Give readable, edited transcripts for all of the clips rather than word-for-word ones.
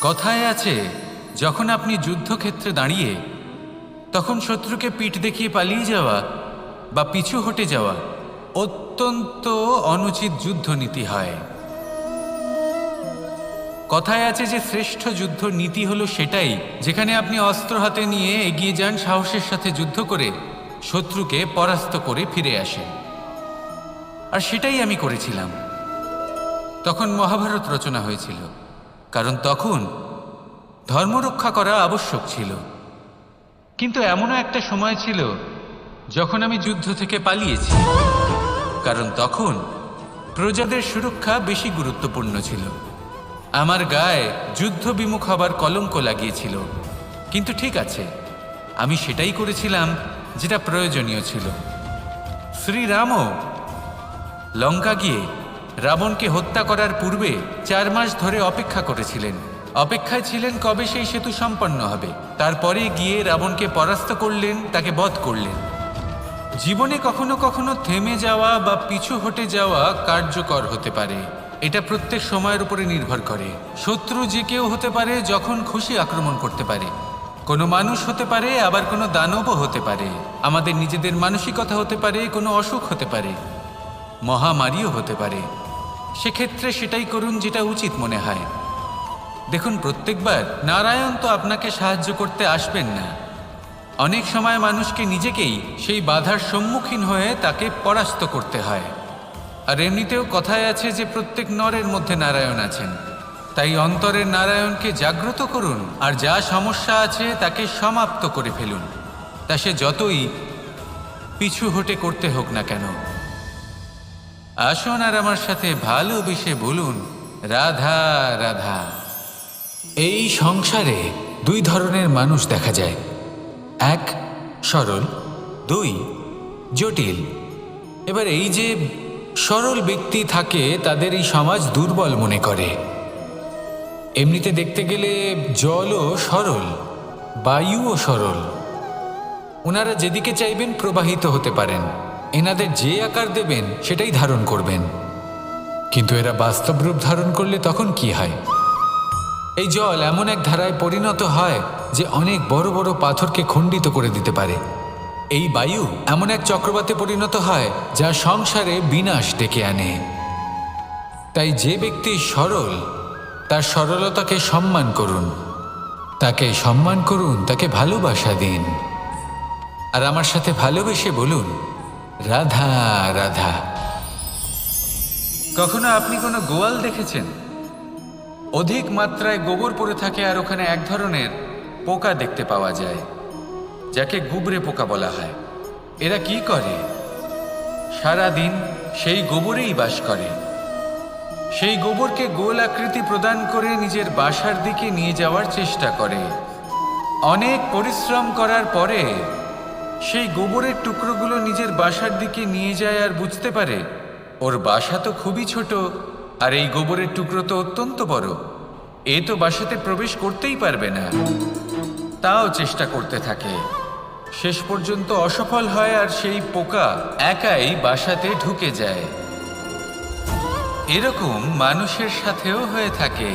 কথায় আছে, যখন আপনি যুদ্ধক্ষেত্রে দাঁড়িয়ে তখন শত্রুকে পিঠ দেখিয়ে পালিয়ে যাওয়া বা পিছু হটে যাওয়া অত্যন্ত অনুচিত যুদ্ধনীতি হয়। কথায় আছে যে শ্রেষ্ঠ যুদ্ধ নীতি হলো সেটাই যেখানে আপনি অস্ত্র হাতে নিয়ে এগিয়ে যান, সাহসের সাথে যুদ্ধ করে শত্রুকে পরাস্ত করে ফিরে আসেন। আর সেটাই আমি করেছিলাম। তখন মহাভারত রচনা হয়েছিল, কারণ তখন ধর্মরক্ষা করা আবশ্যক ছিল। কিন্তু এমনও একটা সময় ছিল যখন আমি যুদ্ধ থেকে পালিয়েছি, কারণ তখন প্রজাদের সুরক্ষা বেশি গুরুত্বপূর্ণ ছিল। আমার গায়ে যুদ্ধ বিমুখ হবার কলঙ্ক লাগিয়েছিল। কিন্তু ঠিক আছে, আমি সেটাই করেছিলাম যেটা প্রয়োজনীয় ছিল। শ্রীরামও লঙ্কা গিয়ে রাবণকে হত্যা করার পূর্বে 4 মাস ধরে অপেক্ষা করেছিলেন। অপেক্ষায় ছিলেন কবে সেই সেতু সম্পন্ন হবে। তারপরে গিয়ে রাবণকে পরাস্ত করলেন, তাকে বধ করলেন। জীবনে কখনো কখনো থেমে যাওয়া বা পিছু হটে যাওয়া কার্যকর হতে পারে। এটা প্রত্যেক সময়ের উপরে নির্ভর করে। শত্রু যে কেউ হতে পারে, যখন খুশি আক্রমণ করতে পারে। কোনো মানুষ হতে পারে, আবার কোনো দানবও হতে পারে। আমাদের নিজেদের মানসিকতা হতে পারে, কোনো অসুখ হতে পারে, মহামারীও হতে পারে। সেক্ষেত্রে সেটাই করুন যেটা উচিত মনে হয়। দেখুন, প্রত্যেকবার নারায়ণ তো আপনাকে সাহায্য করতে আসবেন না। অনেক সময় মানুষকে নিজেকেই সেই বাধার সম্মুখীন হয়ে তাকে পরাস্ত করতে হয়। আর এমনিতেও কথায় আছে যে প্রত্যেক নরের মধ্যে নারায়ণ আছেন। তাই অন্তরের নারায়ণকে জাগ্রত করুন, আর যা সমস্যা আছে তাকে সমাপ্ত করে ফেলুন, তা সে যতই পিছু হটে করতে হোক না কেন। আসুন আর আমার সাথে ভালোবেসে বলুন, রাধা রাধা। এই সংসারে 2 ধরনের মানুষ দেখা যায়, 1 সরল, 2 জটিল। এবার এই যে সরল ব্যক্তি থাকে, তাদের এই সমাজ দুর্বল মনে করে। এমনিতে দেখতে গেলে জলও সরল, বায়ুও সরল। ওনারা যেদিকে চাইবেন প্রবাহিত হতে পারেন। এনাদের যে আকার দেবেন সেটাই ধারণ করবেন। কিন্তু এরা বাস্তব রূপ ধারণ করলে তখন কি হয়? এই জল এমন এক ধারায় পরিণত হয় যে অনেক বড় বড় পাথরকে খণ্ডিত করে দিতে পারে। এই বায়ু এমন এক চক্রবাতে পরিণত হয় যা সংসারে বিনাশ ডেকে আনে। তাই যে ব্যক্তি সরল, তার সরলতাকে সম্মান করুন, তাকে সম্মান করুন, তাকে ভালোবাসা দিন। আর আমার সাথে ভালোবেসে বলুন, রাধা রাধা। কখনো আপনি কোনো গোয়াল দেখেছেন? অধিক মাত্রায় গোবর পড়ে থাকে, আর ওখানে এক ধরনের পোকা দেখতে পাওয়া যায়, যাকে গুবরে পোকা বলা হয়। এরা কি করে? সারাদিন সেই গোবরেই বাস করে। সেই গোবরকে গোল আকৃতি প্রদান করে নিজের বাসার দিকে নিয়ে যাওয়ার চেষ্টা করে। অনেক পরিশ্রম করার পরে সেই গোবরের টুকরোগুলো নিজের বাসার দিকে নিয়ে যায়, আর বুঝতে পারে ওর বাসা তো খুবই ছোট, আর এই গোবরের টুকরো তো অত্যন্ত বড়। এ তো বাসাতে প্রবেশ করতেই পারবে না। তাও চেষ্টা করতে থাকে, শেষ পর্যন্ত অসফল হয়, আর সেই পোকা একাই বাসাতে ঢুকে যায়। এরকম মানুষের সাথেও হয়ে থাকে।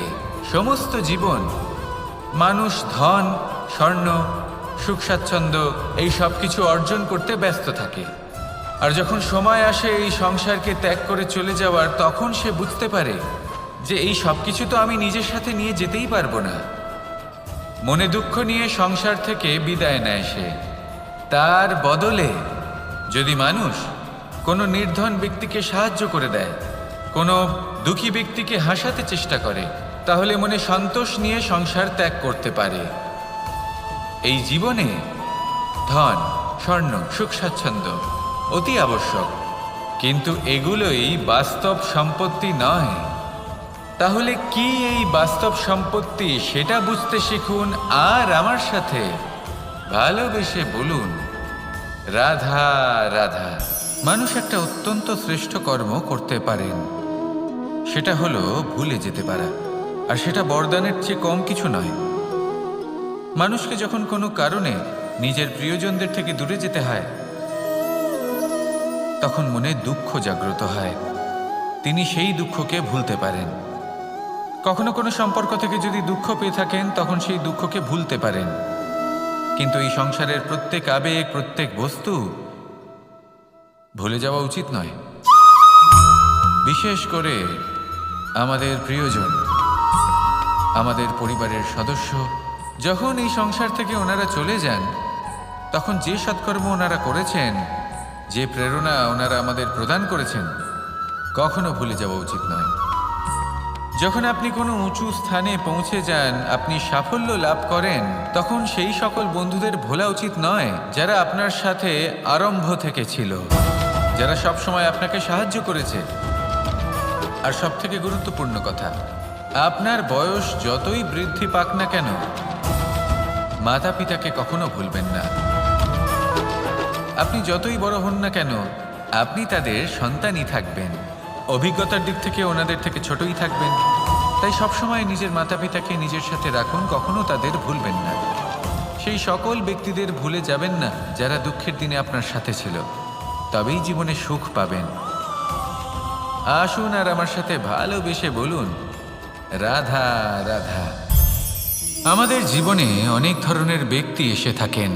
সমস্ত জীবন মানুষ ধন, স্বর্ণ, সুখ স্বাচ্ছন্দ্য এই সব কিছু অর্জন করতে ব্যস্ত থাকে। আর যখন সময় আসে এই সংসারকে ত্যাগ করে চলে যাওয়ার, তখন সে বুঝতে পারে যে এই সব কিছু তো আমি নিজের সাথে নিয়ে যেতেই পারবো না। মনে দুঃখ নিয়ে সংসার থেকে বিদায় নেয় সে। তার বদলে যদি মানুষ কোনো নির্ধন ব্যক্তিকে সাহায্য করে দেয়, কোনো দুঃখী ব্যক্তিকে হাসাতে চেষ্টা করে, তাহলে মনে সন্তোষ নিয়ে সংসার ত্যাগ করতে পারে। এই জীবনে ধন, স্বর্ণ, সুখ স্বাচ্ছন্দ্য অতি আবশ্যক, কিন্তু এগুলোই বাস্তব সম্পত্তি নয়। তাহলে কি এই বাস্তব সম্পত্তি, সেটা বুঝতে শিখুন, আর আমার সাথে ভালোবেসে বলুন, রাধা রাধা। মানুষ একটা অত্যন্ত শ্রেষ্ঠ কর্ম করতে পারেন, সেটা হলো ভুলে যেতে পারা। আর সেটা বরদানের চেয়ে কম কিছু নয়। মানুষকে যখন কোনো কারণে নিজের প্রিয়জনদের থেকে দূরে যেতে হয়, তখন মনে দুঃখ জাগ্রত হয়। তিনি সেই দুঃখকে ভুলতে পারেন। কখনো কোনো সম্পর্ক থেকে যদি দুঃখ পেয়ে থাকেন তখন সেই দুঃখকে ভুলতে পারেন, কিন্তু এই সংসারের প্রত্যেক আবেগ, প্রত্যেক বস্তু ভুলে যাওয়া উচিত নয়। বিশেষ করে আমাদের প্রিয়জন, আমাদের পরিবারের সদস্য, যখন এই সংসার থেকে ওনারা চলে যান তখন যে সৎকর্ম ওনারা করেছেন, যে প্রেরণা ওনারা আমাদের প্রদান করেছেন, কখনো ভুলে যাওয়া উচিত নয়। যখন আপনি কোনো উঁচু স্থানে পৌঁছে যান, আপনি সাফল্য লাভ করেন, তখন সেই সকল বন্ধুদের ভোলা উচিত নয় যারা আপনার সাথে আরম্ভ থেকে ছিল, যারা সব সময় আপনাকে সাহায্য করেছে। আর সবথেকে গুরুত্বপূর্ণ কথা, আপনার বয়স যতই বৃদ্ধি পাক না কেন, মাতা পিতাকে কখনো ভুলবেন না। আপনি যতই বড় হন না কেন, আপনি তাদের সন্তানই থাকবেন। অভিজ্ঞতার দিক থেকে ওনাদের থেকে ছোটই থাকবেন। তাই সবসময় নিজের মাতা পিতাকে নিজের সাথে রাখুন, কখনো তাদের ভুলবেন না। সেই সকল ব্যক্তিদের ভুলে যাবেন না যারা দুঃখের দিনে আপনার সাথে ছিল, তবেই জীবনে সুখ পাবেন। আসুন আর আমার সাথে ভালোবেসে বলুন, রাধা রাধা। আমাদের জীবনে অনেক ধরনের ব্যক্তি এসে থাকেন।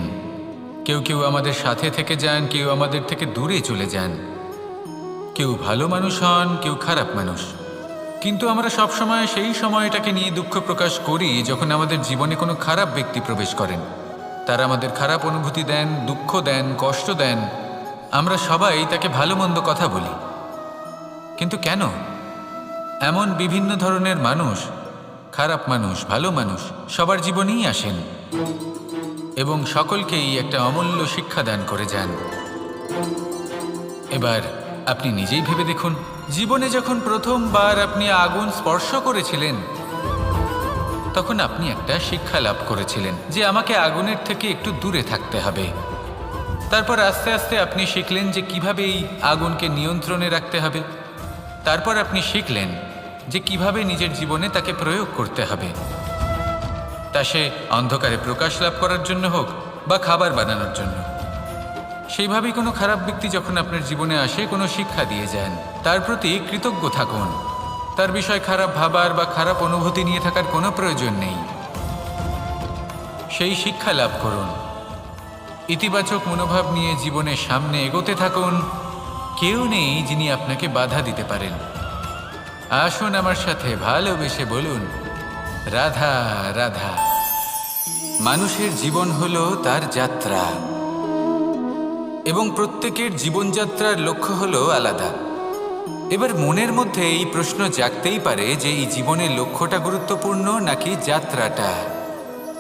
কেউ কেউ আমাদের সাথে থেকে যান, কেউ আমাদের থেকে দূরে চলে যান। কেউ ভালো মানুষ হন, কেউ খারাপ মানুষ। কিন্তু আমরা সবসময় সেই সময়টাকে নিয়ে দুঃখ প্রকাশ করি যখন আমাদের জীবনে কোনো খারাপ ব্যক্তি প্রবেশ করেন। তারা আমাদের খারাপ অনুভূতি দেন, দুঃখ দেন, কষ্ট দেন। আমরা সবাই তাকে ভালো মন্দ কথা বলি। কিন্তু কেন? এমন বিভিন্ন ধরনের মানুষ, খারাপ মানুষ, ভালো মানুষ সবার জীবনেই আসেন এবং সকলকেই একটা অমূল্য শিক্ষা দান করে যান। এবার আপনি নিজেই ভেবে দেখুন, জীবনে যখন প্রথমবার আপনি আগুন স্পর্শ করেছিলেন, তখন আপনি একটা শিক্ষা লাভ করেছিলেন যে আমাকে আগুনের থেকে একটু দূরে থাকতে হবে। তারপর আস্তে আস্তে আপনি শিখলেন যে কিভাবে এই আগুনকে নিয়ন্ত্রণে রাখতে হবে। তারপর আপনি শিখলেন যে কিভাবে নিজের জীবনে তাকে প্রয়োগ করতে হবে, তা সে অন্ধকারে প্রকাশ লাভ করার জন্য হোক বা খাবার বানানোর জন্য। সেইভাবেই কোনো খারাপ ব্যক্তি যখন আপনার জীবনে আসে, কোনো শিক্ষা দিয়ে যান, তার প্রতি কৃতজ্ঞ থাকুন। তার বিষয় খারাপ ভাবার বা খারাপ অনুভূতি নিয়ে থাকার কোনো প্রয়োজন নেই। সেই শিক্ষা লাভ করুন, ইতিবাচক মনোভাব নিয়ে জীবনের সামনে এগোতে থাকুন। কেউ নেই যিনি আপনাকে বাধা দিতে পারেন। আসুন আমার সাথে ভালোবেসে বলুন, রাধা রাধা। মানুষের জীবন হলো তার যাত্রা এবং প্রত্যেকের জীবনযাত্রার লক্ষ্য হলো আলাদা। এবার মনের মধ্যে এই প্রশ্ন জাগতেই পারে যে এই জীবনের লক্ষ্যটা গুরুত্বপূর্ণ নাকি যাত্রাটা।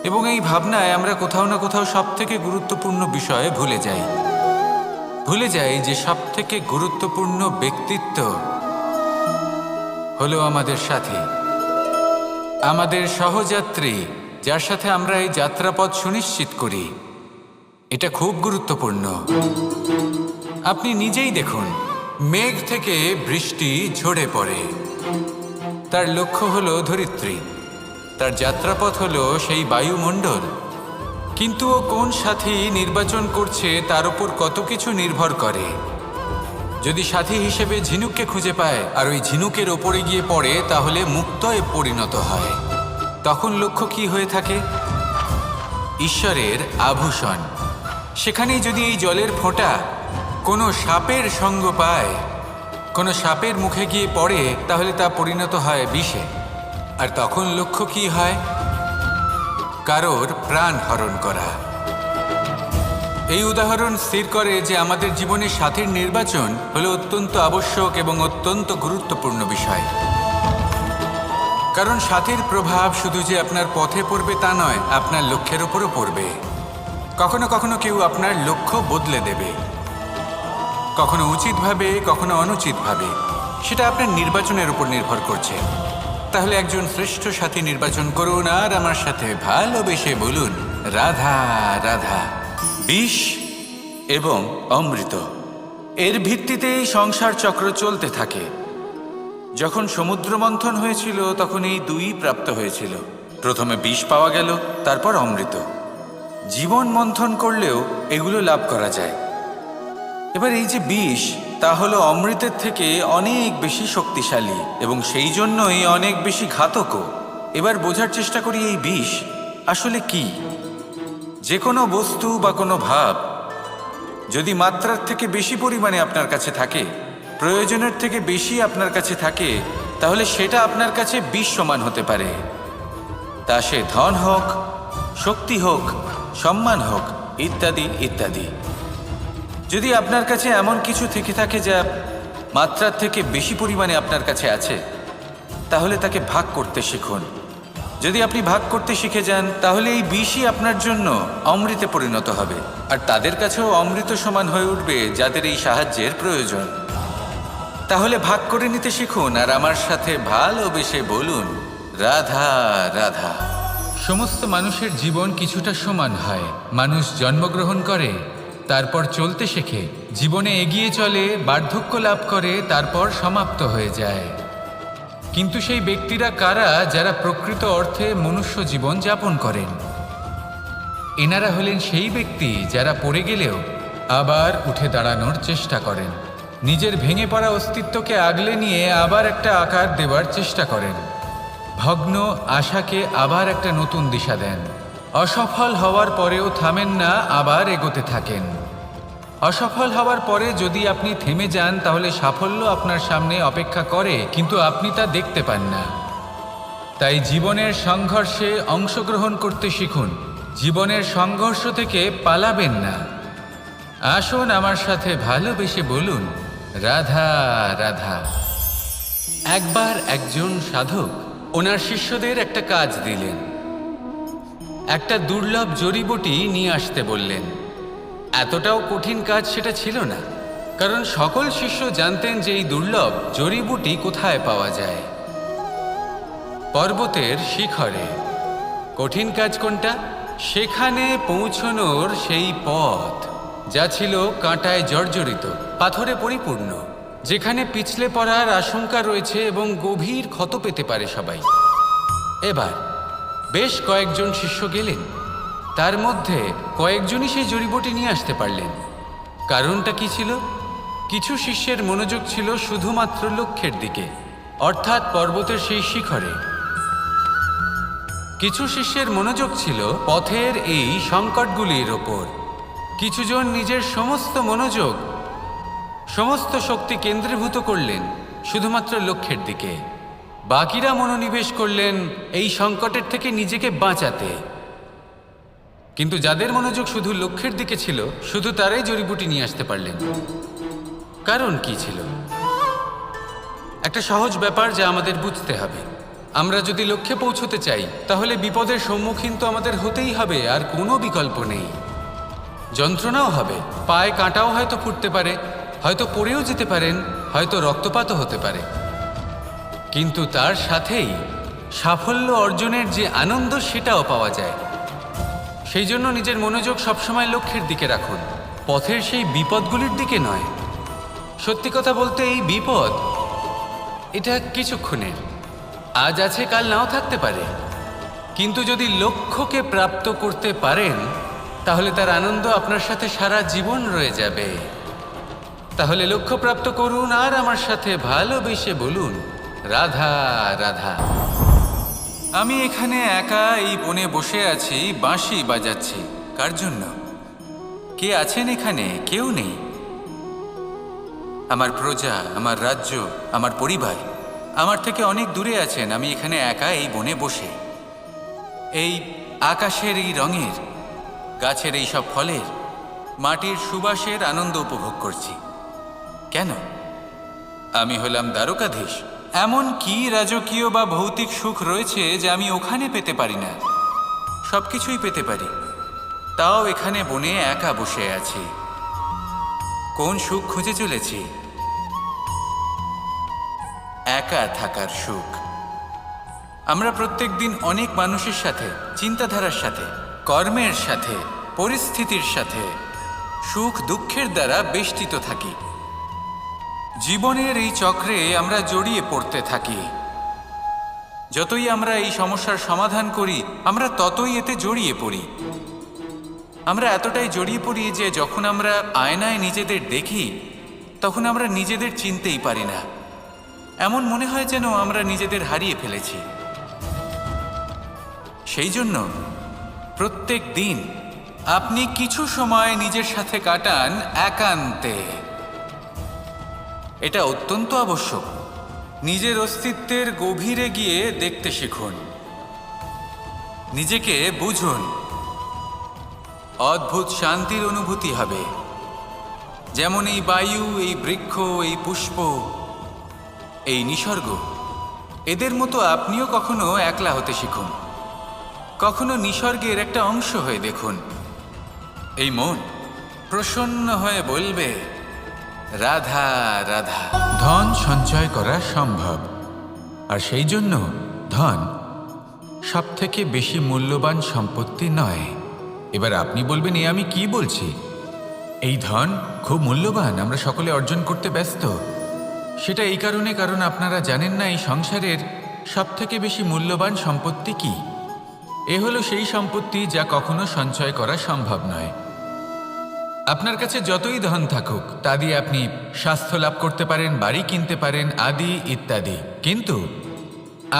এবং এই ভাবনায় আমরা কোথাও না কোথাও সবথেকে গুরুত্বপূর্ণ বিষয়ে ভুলে যাই যে সবথেকে গুরুত্বপূর্ণ ব্যক্তিত্ব হলো আমাদের সাথী, আমাদের সহযাত্রী, যার সাথে আমরা এই যাত্রাপথ সুনিশ্চিত করি। এটা খুব গুরুত্বপূর্ণ। আপনি নিজেই দেখুন, মেঘ থেকে বৃষ্টি ঝরে পড়ে। তার লক্ষ্য হলো ধরিত্রী, তার যাত্রাপথ হলো সেই বায়ুমণ্ডল। কিন্তু ও কোন সাথী নির্বাচন করছে তার উপর কত কিছু নির্ভর করে। যদি সাথী হিসেবে ঝিনুককে খুঁজে পায় আর ওই ঝিনুকের ওপরে গিয়ে পড়ে, তাহলে মুক্তয়ে পরিণত হয়। তখন লক্ষ্য কি হয়ে থাকে? ঈশ্বরের আভূষণ। সেখানেই যদি এই জলের ফোঁটা কোনো সাপের সঙ্গ পায়, কোনো সাপের মুখে গিয়ে পড়ে, তাহলে তা পরিণত হয় বিষে। আর তখন লক্ষ্য কি হয়? কারোর প্রাণ হরণ করা। এই উদাহরণ স্থির করে যে আমাদের জীবনে সাথীর নির্বাচন হলো অত্যন্ত আবশ্যক এবং অত্যন্ত গুরুত্বপূর্ণ বিষয়। কারণ সাথীর প্রভাব শুধু যে আপনার পথে পড়বে তা নয়, আপনার লক্ষ্যের উপরও পড়বে। কখনো কখনো কেউ আপনার লক্ষ্য বদলে দেবে, কখনো উচিতভাবে, কখনো অনুচিতভাবে। সেটা আপনার নির্বাচনের উপর নির্ভর করছে। তাহলে একজন শ্রেষ্ঠ সাথী নির্বাচন করুন আর আমার সাথে ভালোবেসে বলুন, রাধা রাধা। বিষ এবং অমৃত, এর ভিত্তিতেই সংসার চক্র চলতে থাকে। যখন সমুদ্র মন্থন হয়েছিল তখন এই দুই প্রাপ্ত হয়েছিল। প্রথমে বিষ পাওয়া গেল, তারপর অমৃত। জীবন মন্থন করলেও এগুলো লাভ করা যায়। এবার এই যে বিষ, তা হলো অমৃতের থেকে অনেক বেশি শক্তিশালী এবং সেই জন্যই অনেক বেশি ঘাতকও। এবার বোঝার চেষ্টা করি এই বিষ আসলে কি। যে কোনো বস্তু বা কোনো ভাব যদি মাত্রার থেকে বেশি পরিমাণে আপনার কাছে থাকে, প্রয়োজনের থেকে বেশি আপনার কাছে থাকে, তাহলে সেটা আপনার কাছে বিষ সমান হতে পারে। তা সে ধন হোক, শক্তি হোক, সম্মান হোক, ইত্যাদি ইত্যাদি। যদি আপনার কাছে এমন কিছু থেকে থাকে যা মাত্রার থেকে বেশি পরিমাণে আপনার কাছে আছে, তাহলে তাকে ভাগ করতে শিখুন। যদি আপনি ভাগ করতে শিখে যান, তাহলে এই বিষই আপনার জন্য অমৃতে পরিণত হবে, আর তাদের কাছেও অমৃত সমান হয়ে উঠবে যাদের এই সাহায্যের প্রয়োজন। তাহলে ভাগ করে নিতে শিখুন আর আমার সাথে ভালোবেসে বলুন, রাধা রাধা। সমস্ত মানুষের জীবন কিছুটা সমান হয়। মানুষ জন্মগ্রহণ করে, তারপর চলতে শেখে, জীবনে এগিয়ে চলে, বার্ধক্য লাভ করে, তারপর সমাপ্ত হয়ে যায়। কিন্তু সেই ব্যক্তিরা কারা যারা প্রকৃত অর্থে মনুষ্য জীবন যাপন করেন? এনারা হলেন সেই ব্যক্তি যারা পড়ে গেলেও আবার উঠে দাঁড়ানোর চেষ্টা করেন, নিজের ভেঙে পড়া অস্তিত্বকে আগলে নিয়ে আবার একটা আকার দেবার চেষ্টা করেন, ভগ্ন আশাকে আবার একটা নতুন দিশা দেন। অসফল হওয়ার পরেও থামেন না, আবার এগোতে থাকেন। অসফল হওয়ার পরে যদি আপনি থেমে যান, তাহলে সাফল্য আপনার সামনে অপেক্ষা করে, কিন্তু আপনি তা দেখতে পান না। তাই জীবনের সংঘর্ষে অংশগ্রহণ করতে শিখুন। জীবনের সংঘর্ষ থেকে পালাবেন না। আসুন আমার সাথে ভালোবেসে বলুন, রাধা রাধা। একবার একজন সাধক ওনার শিষ্যদের একটা কাজ দিলেন। একটা দুর্লভ জড়িবুটি নিয়ে আসতে বললেন। এতটাও কঠিন কাজ সেটা ছিল না, কারণ সকল শিষ্য জানতেন যে এই দুর্লভ জড়িবুটি কোথায় পাওয়া যায়। পর্বতের শিখরে। কঠিন কাজ কোনটা? সেখানে পৌঁছনোর সেই পথ যা ছিল কাঁটায় জর্জরিত, পাথরে পরিপূর্ণ, যেখানে পিছলে পড়ার আশঙ্কা রয়েছে এবং গভীর ক্ষত পেতে পারে সবাই। এবার বেশ কয়েকজন শিষ্য গেলেন, তার মধ্যে কয়েকজনই সেই জড়িবুটি নিয়ে আসতে পারলেন। কারণটা কি ছিল? কিছু শিষ্যের মনোযোগ ছিল শুধুমাত্র লক্ষ্যের দিকে, অর্থাৎ পর্বতের সেই শিখরে। কিছু শিষ্যের মনোযোগ ছিল পথের এই সংকটগুলির ওপর। কিছুজন নিজের সমস্ত মনোযোগ, সমস্ত শক্তি কেন্দ্রীভূত করলেন শুধুমাত্র লক্ষ্যের দিকে। বাকিরা মনোনিবেশ করলেন এই সংকটের থেকে নিজেকে বাঁচাতে। কিন্তু যাদের মনোযোগ শুধু লক্ষ্যের দিকে ছিল, শুধু তারাই জড়িবুটি নিয়ে আসতে পারলেন। কারণ কি ছিল? একটা সহজ ব্যাপার যা আমাদের বুঝতে হবে। আমরা যদি লক্ষ্যে পৌঁছতে চাই, তাহলে বিপদের সম্মুখীন তো আমাদের হতেই হবে, আর কোনো বিকল্প নেই। যন্ত্রণাও হবে, পায়ে কাঁটাও হয়তো ফুটতে পারে, হয়তো পড়েও যেতে পারেন, হয়তো রক্তপাতও হতে পারে। কিন্তু তার সাথেই সাফল্য অর্জনের যে আনন্দ, সেটাও পাওয়া যায়। সেই জন্য নিজের মনোযোগ সবসময় লক্ষ্যের দিকে রাখুন, পথের সেই বিপদগুলির দিকে নয়। সত্যি কথা বলতে, এই বিপদ এটা কিছুক্ষণের, আজ আছে কাল নাও থাকতে পারে। কিন্তু যদি লক্ষ্যকে প্রাপ্ত করতে পারেন, তাহলে তার আনন্দ আপনার সাথে সারা জীবন রয়ে যাবে। তাহলে লক্ষ্য প্রাপ্ত করুন আর আমার সাথে ভালোবেসে বলুন, রাধা রাধা। আমি এখানে একা এই বনে বসে আছি, বাঁশি বাজাচ্ছি। কার জন্য? কে আছেন এখানে? কেউ নেই। আমার প্রজা, আমার রাজ্য, আমার পরিবার আমার থেকে অনেক দূরে আছেন। আমি এখানে একা এই বনে বসে এই আকাশের এই রঙের, গাছের এই সব ফলের, মাটির সুবাসের আনন্দ উপভোগ করছি। কেন? আমি হলাম দ্বারকাধীশ। এমন কি রাজকীয় বা ভৌতিক সুখ রয়েছে যে আমি ওখানে পেতে পারি না? সব কিছুই পেতে পারি, তাও এখানে বনে একা বসে আছি। কোন সুখ খুঁজে চলেছি? একা থাকার সুখ। আমরা প্রত্যেক দিন অনেক মানুষের সাথে, চিন্তাধারার সাথে, কর্মের সাথে, পরিস্থিতির সাথে, সুখ দুঃখের দ্বারা বেষ্টিত থাকি। জীবনের এই চক্রে আমরা জড়িয়ে পড়তে থাকি। যতই আমরা এই সমস্যার সমাধান করি, আমরা ততই এতে জড়িয়ে পড়ি। আমরা এতটাই জড়িয়ে পড়ি যে যখন আমরা আয়নায় নিজেদের দেখি, তখন আমরা নিজেদের চিনতেই পারি না। এমন মনে হয় যেন আমরা নিজেদের হারিয়ে ফেলেছি। সেই জন্য প্রত্যেক দিন আপনি কিছু সময় নিজের সাথে কাটান একান্তে। এটা অত্যন্ত আবশ্যক। নিজের অস্তিত্বের গভীরে গিয়ে দেখতে শিখুন, নিজেকে বুঝুন। অদ্ভুত শান্তির অনুভূতি হবে। যেমন এই বায়ু, এই বৃক্ষ, এই পুষ্প, এই নিসর্গ, এদের মতো আপনিও কখনো একলা হতে শিখুন। কখনো নিসর্গের একটা অংশ হয়ে দেখুন। এই মন প্রসন্ন হয়ে বলবে, রাধা রাধা। ধন সঞ্চয় করা সম্ভব, আর সেই জন্য ধন সবথেকে বেশি মূল্যবান সম্পত্তি নয়। এবার আপনি বলবেন, এ আমি কি বলছি? এই ধন খুব মূল্যবান, আমরা সকলে অর্জন করতে ব্যস্ত। সেটা এই কারণে, কারণ আপনারা জানেন না এই সংসারের সবথেকে বেশি মূল্যবান সম্পত্তি কি। এ হলো সেই সম্পত্তি যা কখনো সঞ্চয় করা সম্ভব নয়। আপনার কাছে যতই ধন থাকুক, তা দিয়ে আপনি স্বাস্থ্য লাভ করতে পারেন, বাড়ি কিনতে পারেন, আদি ইত্যাদি। কিন্তু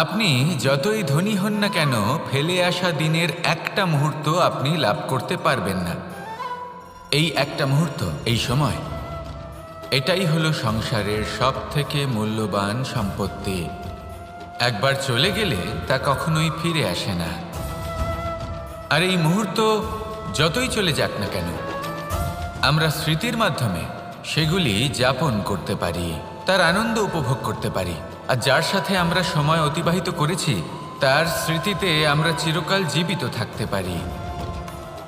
আপনি যতই ধনী হন না কেন, ফেলে আসা দিনের একটা মুহূর্ত আপনি লাভ করতে পারবেন না। এই একটা মুহূর্ত, এই সময়, এটাই হলো সংসারের সবথেকে মূল্যবান সম্পত্তি। একবার চলে গেলে তা কখনোই ফিরে আসে না। আর এই মুহূর্ত যতই চলে যাক না কেন, আমরা স্মৃতির মাধ্যমে সেগুলি যাপন করতে পারি, তার আনন্দ উপভোগ করতে পারি। আর যার সাথে আমরা সময় অতিবাহিত করেছি, তার স্মৃতিতে আমরা চিরকাল জীবিত থাকতে পারি।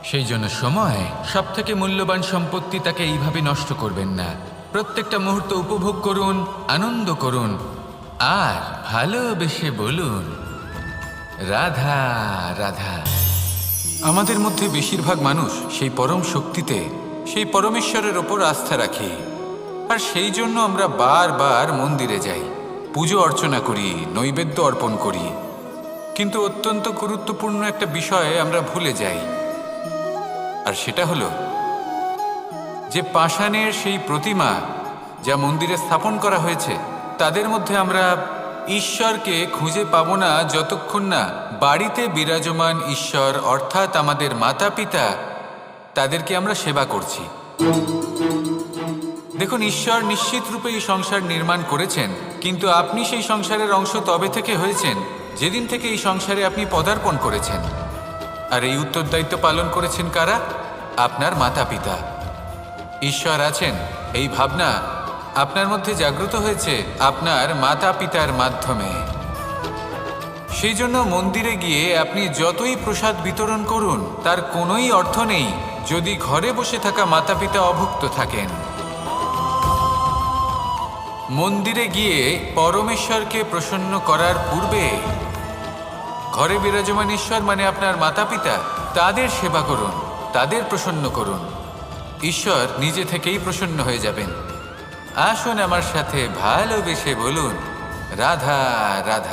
সেই জন্য সময় সবথেকে মূল্যবান সম্পত্তি, তাকে এইভাবে নষ্ট করবেন না। প্রত্যেকটা মুহূর্ত উপভোগ করুন, আনন্দ করুন, আর ভালোবেসে বলুন, রাধা রাধা। আমাদের মধ্যে বেশিরভাগ মানুষ সেই পরম শক্তিতে, সেই পরমেশ্বরের ওপর আস্থা রাখি। আর সেই জন্য আমরা বারবার মন্দিরে যাই, পুজো অর্চনা করি, নৈবেদ্য অর্পণ করি। কিন্তু অত্যন্ত গুরুত্বপূর্ণ একটা বিষয় আমরা ভুলে যাই, আর সেটা হলো যে পাষাণের সেই প্রতিমা যা মন্দিরে স্থাপন করা হয়েছে, তাদের মধ্যে আমরা ঈশ্বরকে খুঁজে পাবো না যতক্ষণ না বাড়িতে বিরাজমান ঈশ্বর, অর্থাৎ আমাদের মাতা পিতা, তাদেরকে আমরা সেবা করছি। দেখুন, ঈশ্বর নিশ্চিত রূপে এই সংসার নির্মাণ করেছেন, কিন্তু আপনি সেই সংসারের অংশ তবে থেকে হয়েছেন যেদিন থেকে এই সংসারে আপনি পদার্পণ করেছেন। আর এই উত্তরদায়িত্ব পালন করেছেন কারা? আপনার মাতা পিতা। ঈশ্বর আছেন, এই ভাবনা আপনার মধ্যে জাগ্রত হয়েছে আপনার মাতা পিতার মাধ্যমে। সেই জন্য মন্দিরে গিয়ে আপনি যতই প্রসাদ বিতরণ করুন, তার কোনোই অর্থ নেই যদি ঘরে বসে থাকা মাতা পিতা অভুক্ত থাকেন। মন্দিরে গিয়ে পরমেশ্বরকে প্রসন্ন করার পূর্বে ঘরে বিরাজমান ঈশ্বর মানে আপনার মাতা পিতা, তাদের সেবা করুন, তাদের প্রসন্ন করুন। ঈশ্বর নিজে থেকেই প্রসন্ন হয়ে যাবেন। আসুন আমার সাথে ভালোবেসে বলুন, রাধা রাধা।